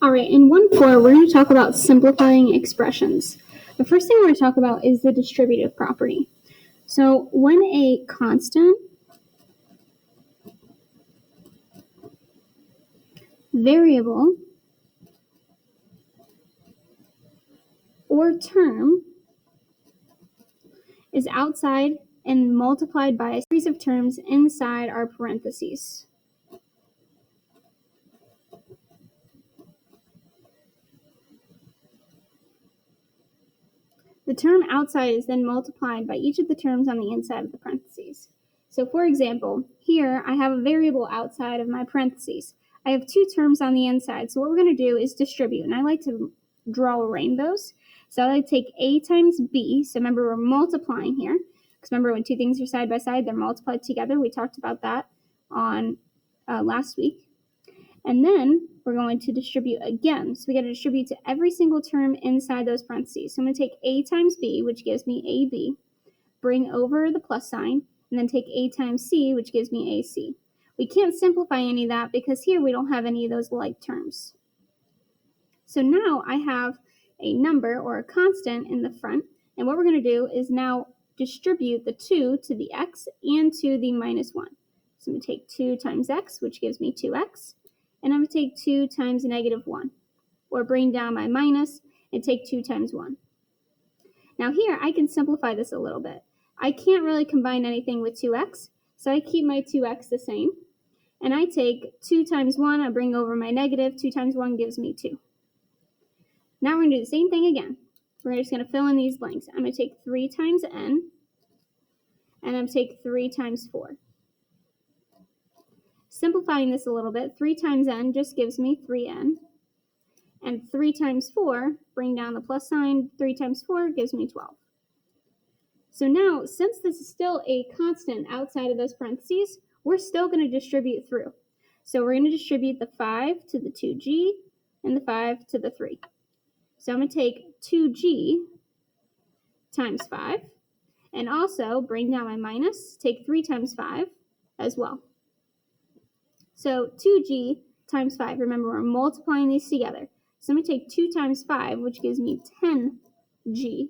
All right, in 1.4, we're going to talk about simplifying expressions. The first thing we're going to talk about is the distributive property. So when a constant, variable, or term is outside and multiplied by a series of terms inside our parentheses. The term outside is then multiplied by each of the terms on the inside of the parentheses. So for example, here I have a variable outside of my parentheses. I have two terms on the inside, so what we're going to do is distribute, and I like to draw rainbows. So I like to take a times b, so remember we're multiplying here, because remember when two things are side by side, they're multiplied together. We talked about that on last week. And then we're going to distribute again. So we got to distribute to every single term inside those parentheses. So I'm going to take a times b, which gives me ab, bring over the plus sign, and then take a times c, which gives me ac. We can't simplify any of that because here we don't have any of those like terms. So now I have a number or a constant in the front, and what we're going to do is now distribute the 2 to the x and to the minus 1. So I'm going to take 2 times x, which gives me 2x, and I'm going to take 2 times negative 1, or bring down my minus and take 2 times 1. Now here I can simplify this a little bit. I can't really combine anything with 2x, so I keep my 2x the same, and I take 2 times 1, I bring over my negative, 2 times 1 gives me 2. Now we're going to do the same thing again. We're just going to fill in these blanks. I'm going to take 3 times n, and I'm going to take 3 times 4. Simplifying this a little bit, 3 times n just gives me 3n. And 3 times 4, bring down the plus sign, 3 times 4 gives me 12. So now, since this is still a constant outside of those parentheses, we're still going to distribute through. So we're going to distribute the 5 to the 2g and the 5 to the 3. So I'm going to take 2g times 5, and also bring down my minus, take 3 times 5 as well. So 2g times 5, remember we're multiplying these together. So I'm going to take 2 times 5, which gives me 10g.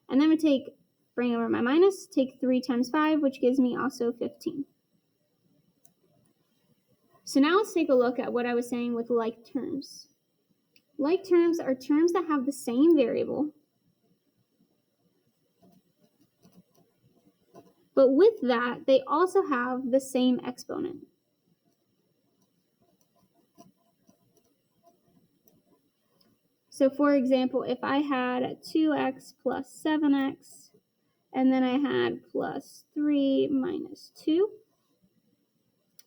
And then I'm going to bring over my minus, take 3 times 5, which gives me also 15. So now let's take a look at what I was saying with like terms. Like terms are terms that have the same variable, but with that, they also have the same exponent. So for example, if I had 2x plus 7x, and then I had plus 3 minus 2,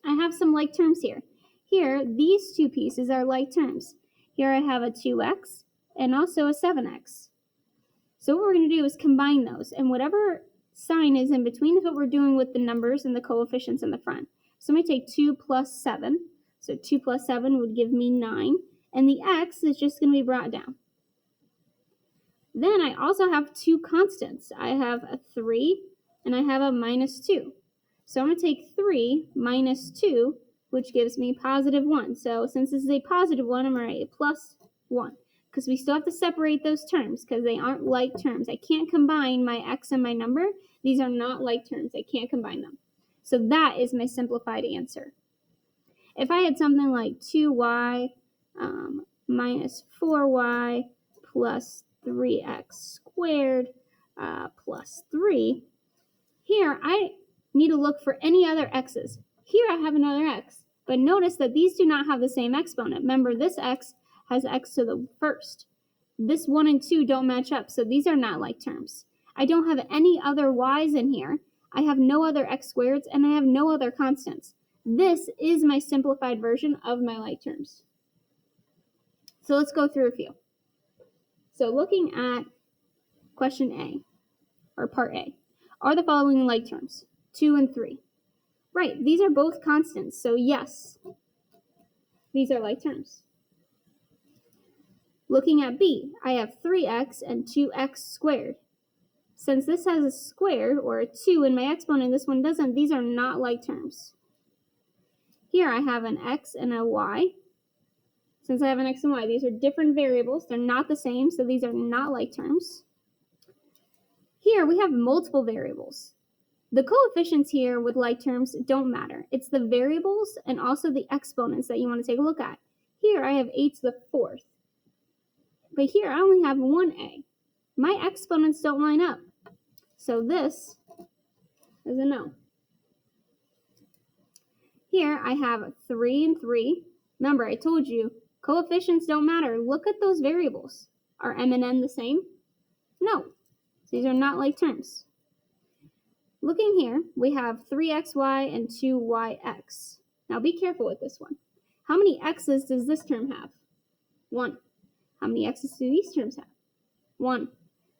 I have some like terms here. Here, these two pieces are like terms. Here I have a 2x and also a 7x. So what we're going to do is combine those, and whatever sign is in between is what we're doing with the numbers and the coefficients in the front. So I'm going to take 2 plus 7. So 2 plus 7 would give me 9, and the x is just going to be brought down. Then I also have two constants. I have a 3 and I have a minus 2. So I'm going to take 3 minus 2, which gives me positive 1. So since this is a positive 1, I'm going to write a plus 1. Because we still have to separate those terms because they aren't like terms. I can't combine my x and my number. These are not like terms. I can't combine them. So that is my simplified answer. If I had something like 2y minus 4y plus 3x squared plus 3, here I need to look for any other x's. Here I have another x, but notice that these do not have the same exponent. Remember, this x has x to the first. This 1 and 2 don't match up, so these are not like terms. I don't have any other y's in here. I have no other x squareds, and I have no other constants. This is my simplified version of my like terms. So let's go through a few. So looking at question A, or part A, are the following like terms? 2 and 3. Right, these are both constants, so yes, these are like terms. Looking at B, I have 3x and 2x squared. Since this has a squared, or a 2 in my exponent, this one doesn't, these are not like terms. Here I have an x and a y. since I have an x and y, these are different variables. They're not the same, so these are not like terms. Here we have multiple variables. The coefficients here with like terms don't matter. It's the variables and also the exponents that you want to take a look at. Here I have a to the fourth, but here I only have 1a. My exponents don't line up, so this is a no. Here I have 3 and 3. Remember, I told you, coefficients don't matter. Look at those variables. Are m and n the same? No. These are not like terms. Looking here, we have 3xy and 2yx. Now be careful with this one. How many x's does this term have? 1. How many x's do these terms have? 1.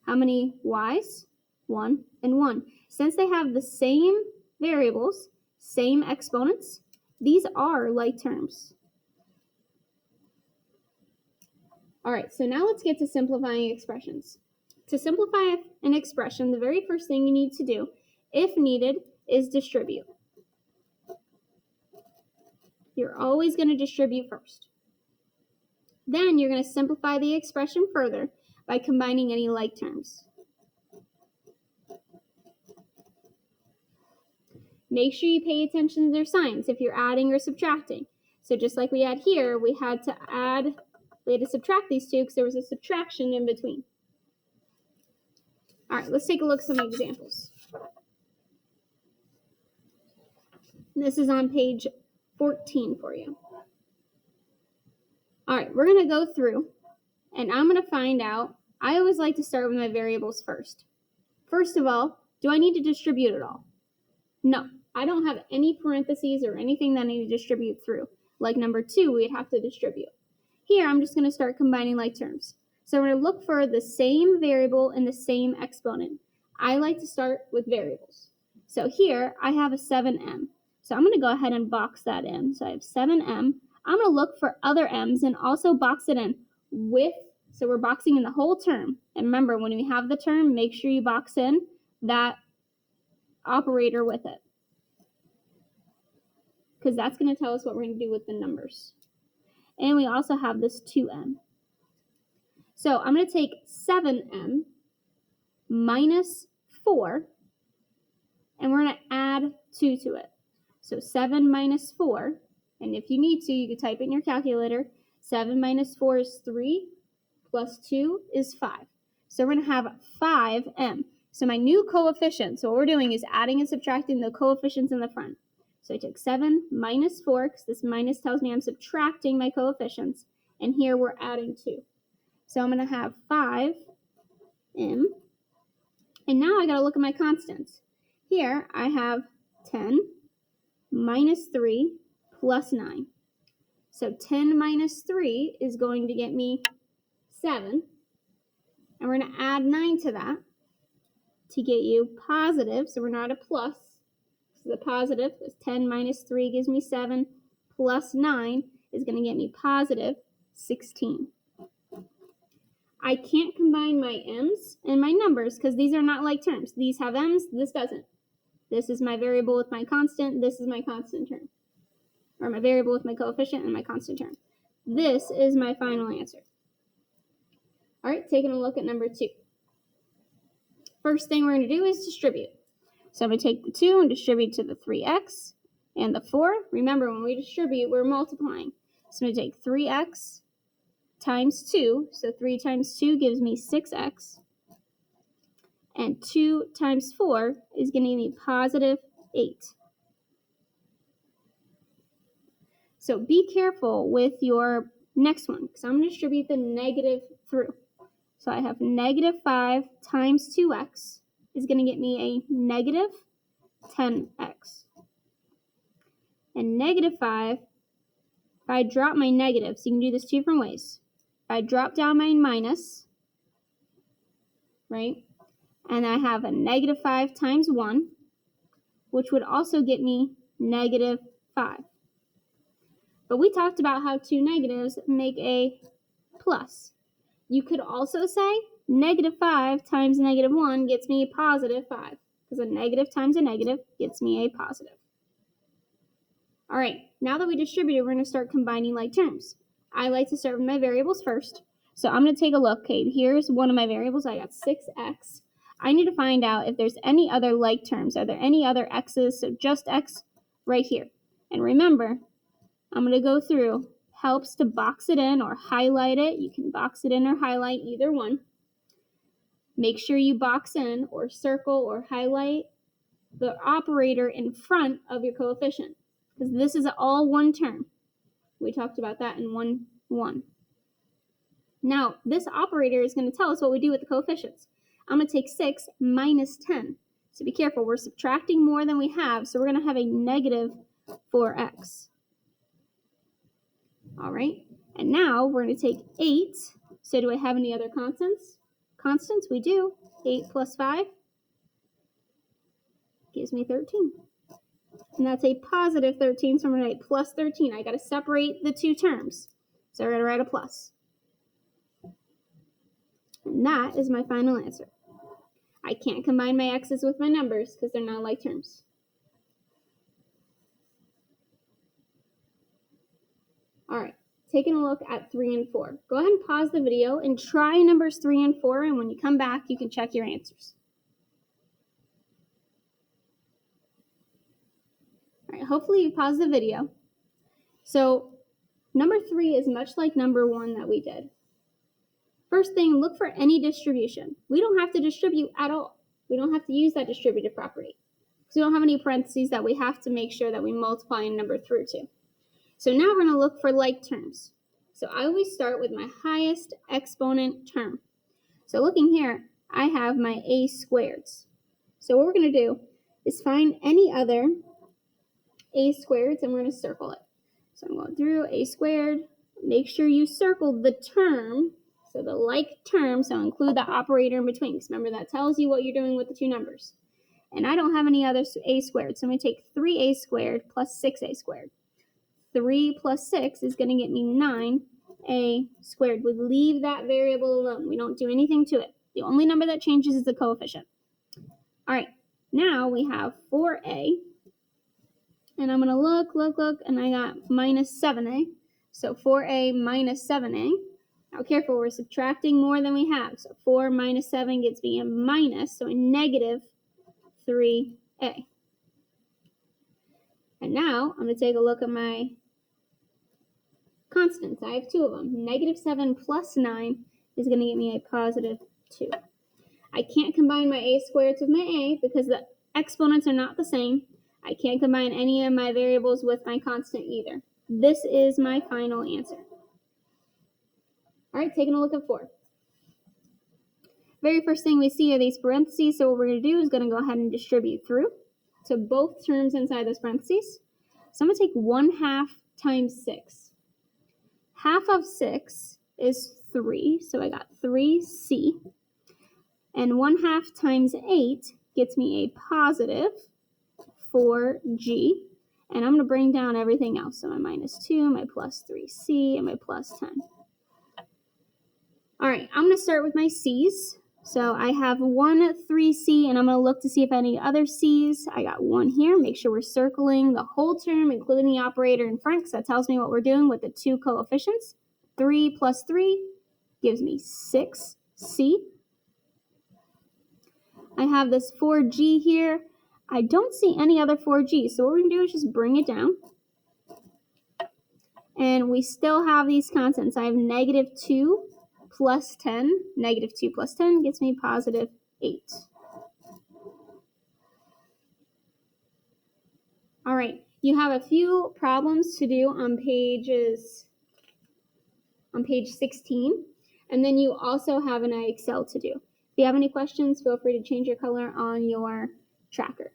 How many y's? 1 and 1. Since they have the same variables, same exponents, these are like terms. All right, so now let's get to simplifying expressions. To simplify an expression, the very first thing you need to do, if needed, is distribute. You're always going to distribute first. Then you're going to simplify the expression further by combining any like terms. Make sure you pay attention to their signs if you're adding or subtracting. So just like we had here, we had to subtract these two because there was a subtraction in between. All right, let's take a look at some examples. This is on page 14 for you. All right, we're going to go through, and I'm going to find out. I always like to start with my variables first. First of all, do I need to distribute at all? No, I don't have any parentheses or anything that I need to distribute through. Like number 2, we'd have to distribute. Here, I'm just going to start combining like terms. So we're going to look for the same variable and the same exponent. I like to start with variables. So here, I have a 7m. So I'm going to go ahead and box that in. So I have 7m. I'm going to look for other m's and also box it in with, so we're boxing in the whole term. And remember, when we have the term, make sure you box in that operator with it, because that's going to tell us what we're going to do with the numbers. And we also have this 2m. So I'm going to take 7m minus 4, and we're going to add 2 to it. So 7 minus 4, and if you need to, you can type it in your calculator. 7 minus 4 is 3, plus 2 is 5. So we're going to have 5m. So my new coefficient, so what we're doing is adding and subtracting the coefficients in the front. So I took 7 minus 4, because this minus tells me I'm subtracting my coefficients, and here we're adding 2. So I'm going to have 5m, and now I got to look at my constants. Here I have 10 minus 3 plus 9. So 10 minus 3 is going to get me 7, and we're going to add 9 to that to get you positive, so we're not a plus. So the positive is 10 minus 3 gives me 7, plus 9 is going to get me positive 16. I can't combine my m's and my numbers because these are not like terms. These have m's, this doesn't. This is my variable with my constant, this is my constant term. Or my variable with my coefficient and my constant term. This is my final answer. All right, taking a look at number 2. First thing we're going to do is distribute. So I'm going to take the 2 and distribute to the 3x and the 4. Remember, when we distribute, we're multiplying. So I'm going to take 3x times 2. So 3 times 2 gives me 6x. And 2 times 4 is going to give me positive 8. So be careful with your next one, because I'm going to distribute the negative through. So I have negative 5 times 2x is going to get me a negative 10x. And negative 5, if I drop my negative, so you can do this 2 different ways. If I drop down my minus, right, and I have a negative 5 times 1, which would also get me negative 5. But we talked about how 2 negatives make a plus. You could also say negative 5 times negative 1 gets me a positive 5, because a negative times a negative gets me a positive. All right, now that we distributed, we're going to start combining like terms. I like to start with my variables first. So I'm going to take a look. Okay, here's one of my variables. I got 6x. I need to find out if there's any other like terms. Are there any other x's? So just x right here. And remember, I'm going to go through. Helps to box it in or highlight it. You can box it in or highlight, either one. Make sure you box in or circle or highlight the operator in front of your coefficient, because this is all one term. We talked about that in 1-1. Now, this operator is going to tell us what we do with the coefficients. I'm going to take 6 minus 10. So be careful, we're subtracting more than we have, so we're going to have a negative 4x. All right, and now we're going to take 8. So do I have any other constants? Constants, we do. 8 plus 5 gives me 13. And that's a positive 13, so I'm going to write plus 13. I got to separate the two terms. So we're going to write a plus. And that is my final answer. I can't combine my x's with my numbers because they're not like terms. All right, taking a look at 3 and 4. Go ahead and pause the video and try numbers 3 and 4, and when you come back, you can check your answers. All right, hopefully you paused the video. So number 3 is much like number 1 that we did. First thing, look for any distribution. We don't have to distribute at all. We don't have to use that distributive property, because we don't have any parentheses that we have to make sure that we multiply a number through to. So now we're going to look for like terms. So I always start with my highest exponent term. So looking here, I have my a squareds. So what we're going to do is find any other a squareds, and we're going to circle it. So I'm going through a squared. Make sure you circle the term, so the like term, so include the operator in between, because remember that tells you what you're doing with the two numbers. And I don't have any other a squared, so I'm going to take 3a squared plus 6a squared. 3 plus 6 is going to get me 9a squared. We leave that variable alone. We don't do anything to it. The only number that changes is the coefficient. All right, now we have 4a, and I'm going to look, and I got minus 7a. So 4a minus 7a. Now careful, we're subtracting more than we have. So 4 minus 7 gets me a minus, so a negative 3a. And now I'm going to take a look at my constants. I have 2 of them. Negative 7 plus 9 is going to get me a positive 2. I can't combine my a squareds with my a because the exponents are not the same. I can't combine any of my variables with my constant either. This is my final answer. All right, taking a look at 4. Very first thing we see are these parentheses, so what we're going to do is going to go ahead and distribute through to both terms inside those parentheses. So I'm going to take 1/2 times 6. Half of 6 is 3, so I got 3c. And 1/2 times 8 gets me a positive 4g. And I'm going to bring down everything else. So my minus 2, my plus 3c, and my plus 10. All right, I'm going to start with my c's. So I have 1 3c, and I'm going to look to see if any other c's. I got 1 here. Make sure we're circling the whole term, including the operator in front, because that tells me what we're doing with the two coefficients. 3 plus 3 gives me 6c. I have this 4g here. I don't see any other 4g, so what we're going to do is just bring it down. And we still have these constants. I have negative 2 plus 10. Negative 2 plus 10 gets me positive 8. All right, you have a few problems to do on page 16, and then you also have an Excel to do. If you have any questions, feel free to change your color on your tracker.